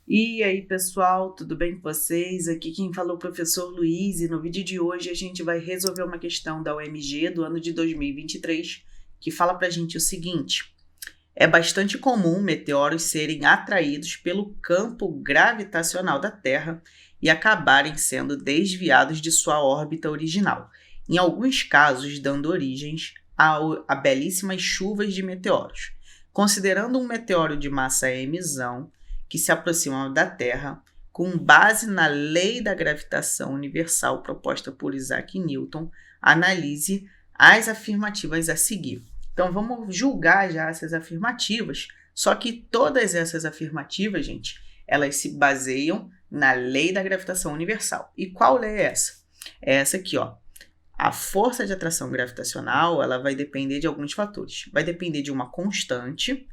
E aí, pessoal, tudo bem com vocês? Aqui quem falou é o professor Luiz e no vídeo de hoje a gente vai resolver uma questão da UMG do ano de 2023 que fala pra gente o seguinte: é bastante comum meteoros serem atraídos pelo campo gravitacional da Terra e acabarem sendo desviados de sua órbita original, em alguns casos dando origens a belíssimas chuvas de meteoros. Considerando um meteoro de massa emissão que se aproximam da Terra, com base na lei da gravitação universal proposta por Isaac Newton, analise as afirmativas a seguir. Então, vamos julgar já essas afirmativas, só que todas essas afirmativas, gente, elas se baseiam na lei da gravitação universal. E qual lei é essa? É essa aqui, ó. A força de atração gravitacional, ela vai depender de alguns fatores. Vai depender de uma constante,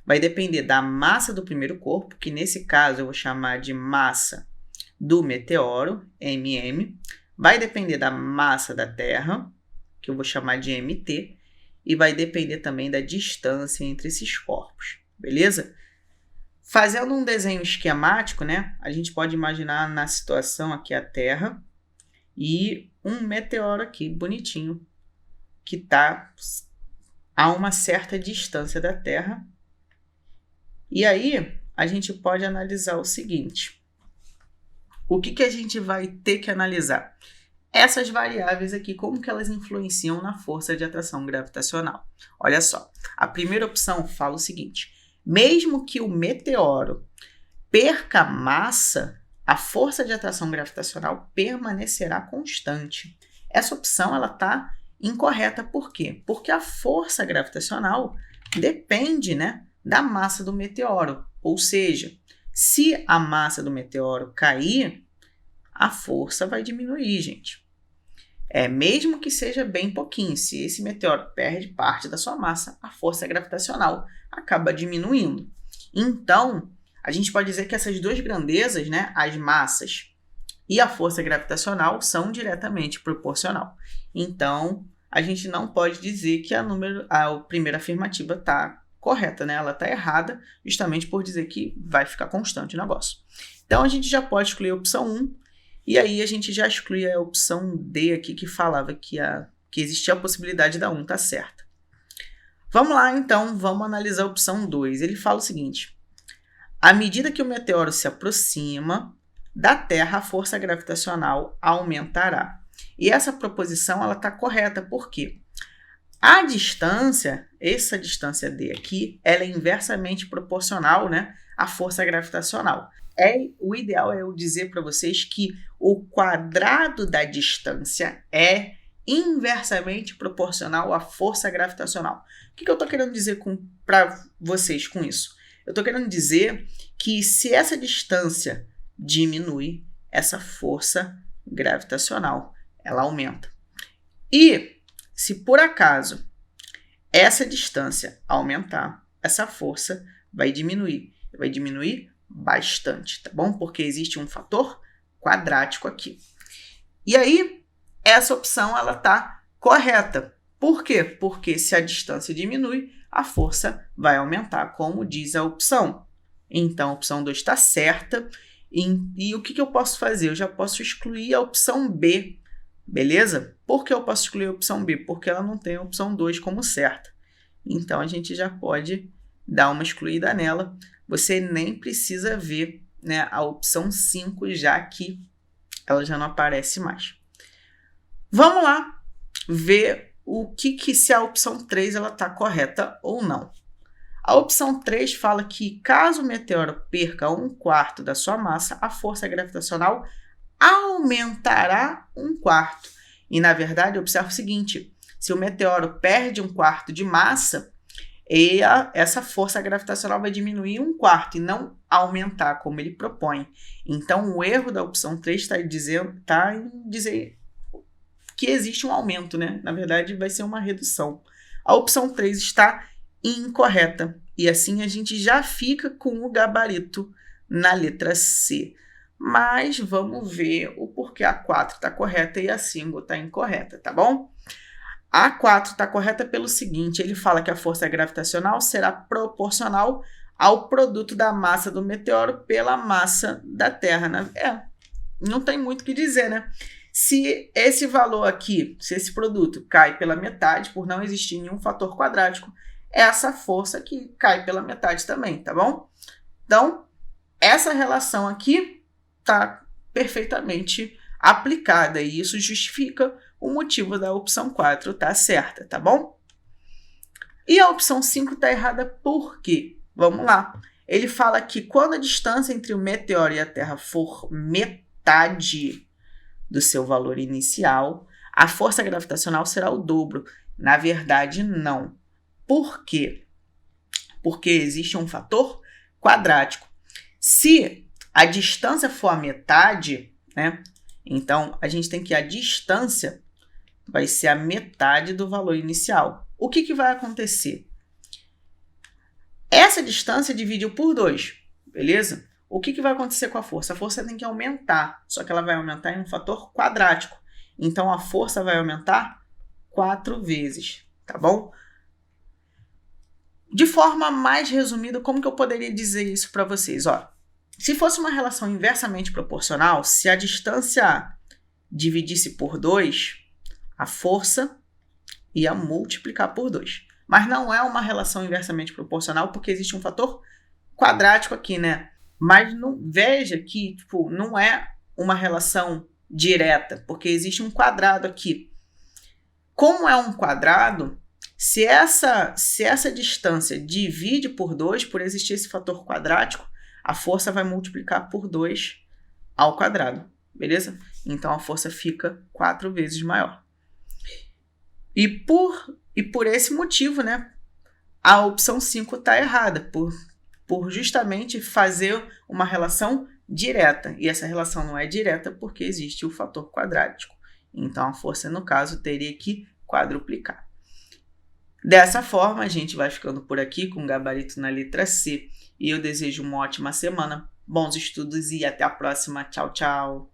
vai depender da massa do primeiro corpo, que nesse caso eu vou chamar de massa do meteoro, mm. Vai depender da massa da Terra, que eu vou chamar de mt. E vai depender também da distância entre esses corpos, beleza? Fazendo um desenho esquemático, né? A gente pode imaginar na situação aqui a Terra e um meteoro aqui, bonitinho, que está a uma certa distância da Terra. E aí, a gente pode analisar o seguinte. O que a gente vai ter que analisar? Essas variáveis aqui, como que elas influenciam na força de atração gravitacional? Olha só, a primeira opção fala o seguinte: mesmo que o meteoro perca massa, a força de atração gravitacional permanecerá constante. Essa opção ela está incorreta. Por quê? Porque a força gravitacional depende, né, da massa do meteoro. Ou seja, se a massa do meteoro cair, a força vai diminuir, gente. Mesmo que seja bem pouquinho, se esse meteoro perde parte da sua massa, a força gravitacional acaba diminuindo. Então, a gente pode dizer que essas duas grandezas, né, as massas e a força gravitacional, são diretamente proporcional. Então, a gente não pode dizer que a primeira afirmativa está correta, né? Ela está errada, justamente por dizer que vai ficar constante o negócio. Então, a gente já pode escolher a opção 1, e aí a gente já exclui a opção D aqui, que falava que existia a possibilidade da 1 tá certa. Vamos lá, então, vamos analisar a opção 2. Ele fala o seguinte: à medida que o meteoro se aproxima da Terra, a força gravitacional aumentará. E essa proposição ela está correta, por quê? A distância, essa distância D aqui, ela é inversamente proporcional, né, à força gravitacional. O ideal é eu dizer para vocês que o quadrado da distância é inversamente proporcional à força gravitacional. O que eu estou querendo dizer para vocês com isso? Eu estou querendo dizer que se essa distância diminui, essa força gravitacional ela aumenta. E se por acaso essa distância aumentar, essa força vai diminuir bastante, tá bom? Porque existe um fator quadrático aqui. E aí, essa opção ela tá correta. Por quê? Porque se a distância diminui, a força vai aumentar, como diz a opção. Então, a opção 2 está certa. E o que eu posso fazer? Eu já posso excluir a opção B, beleza? Por que eu posso excluir a opção B? Porque ela não tem a opção 2 como certa. Então, a gente já pode dar uma excluída nela. Você nem precisa ver, né, a opção 5, já que ela já não aparece mais. Vamos lá ver se a opção 3 está correta ou não. A opção 3 fala que caso o meteoro perca 1/4 da sua massa, a força gravitacional aumentará 1/4. E, na verdade, observa o seguinte: se o meteoro perde 1/4 de massa, essa força gravitacional vai diminuir 1/4 e não aumentar, como ele propõe. Então, o erro da opção 3 está em dizer que existe um aumento, né? Na verdade, vai ser uma redução. A opção 3 está incorreta. E assim a gente já fica com o gabarito na letra C. Mas vamos ver o porquê a 4 está correta e a 5 está incorreta, tá bom? A 4 está correta pelo seguinte: ele fala que a força gravitacional será proporcional ao produto da massa do meteoro pela massa da Terra, né? Não tem muito o que dizer, né? Se esse valor aqui, se esse produto cai pela metade, por não existir nenhum fator quadrático, essa força aqui cai pela metade também, tá bom? Então, essa relação aqui está perfeitamente aplicada e isso justifica o motivo da opção 4 estar certa, tá bom? E a opção 5 está errada por quê? Vamos lá. Ele fala que quando a distância entre o meteoro e a Terra for metade do seu valor inicial, a força gravitacional será o dobro. Na verdade, não. Por quê? Porque existe um fator quadrático. Se a distância for a metade, né? Então, a gente tem que a distância vai ser a metade do valor inicial. O que vai acontecer? Essa distância dividiu por 2, beleza? O que vai acontecer com a força? A força tem que aumentar, só que ela vai aumentar em um fator quadrático. Então, a força vai aumentar 4 vezes, tá bom? De forma mais resumida, como que eu poderia dizer isso para vocês? Ó, se fosse uma relação inversamente proporcional, se a distância dividisse por 2, a força ia multiplicar por 2. Mas não é uma relação inversamente proporcional porque existe um fator quadrático aqui, né? Mas veja que não é uma relação direta, porque existe um quadrado aqui. Como é um quadrado, se essa distância divide por 2, por existir esse fator quadrático, a força vai multiplicar por 2 ao quadrado, beleza? Então a força fica 4 vezes maior. E por esse motivo, né, a opção 5 está errada, por justamente fazer uma relação direta. E essa relação não é direta porque existe o fator quadrático. Então a força, no caso, teria que quadruplicar. Dessa forma, a gente vai ficando por aqui com o gabarito na letra C. E eu desejo uma ótima semana, bons estudos e até a próxima. Tchau, tchau!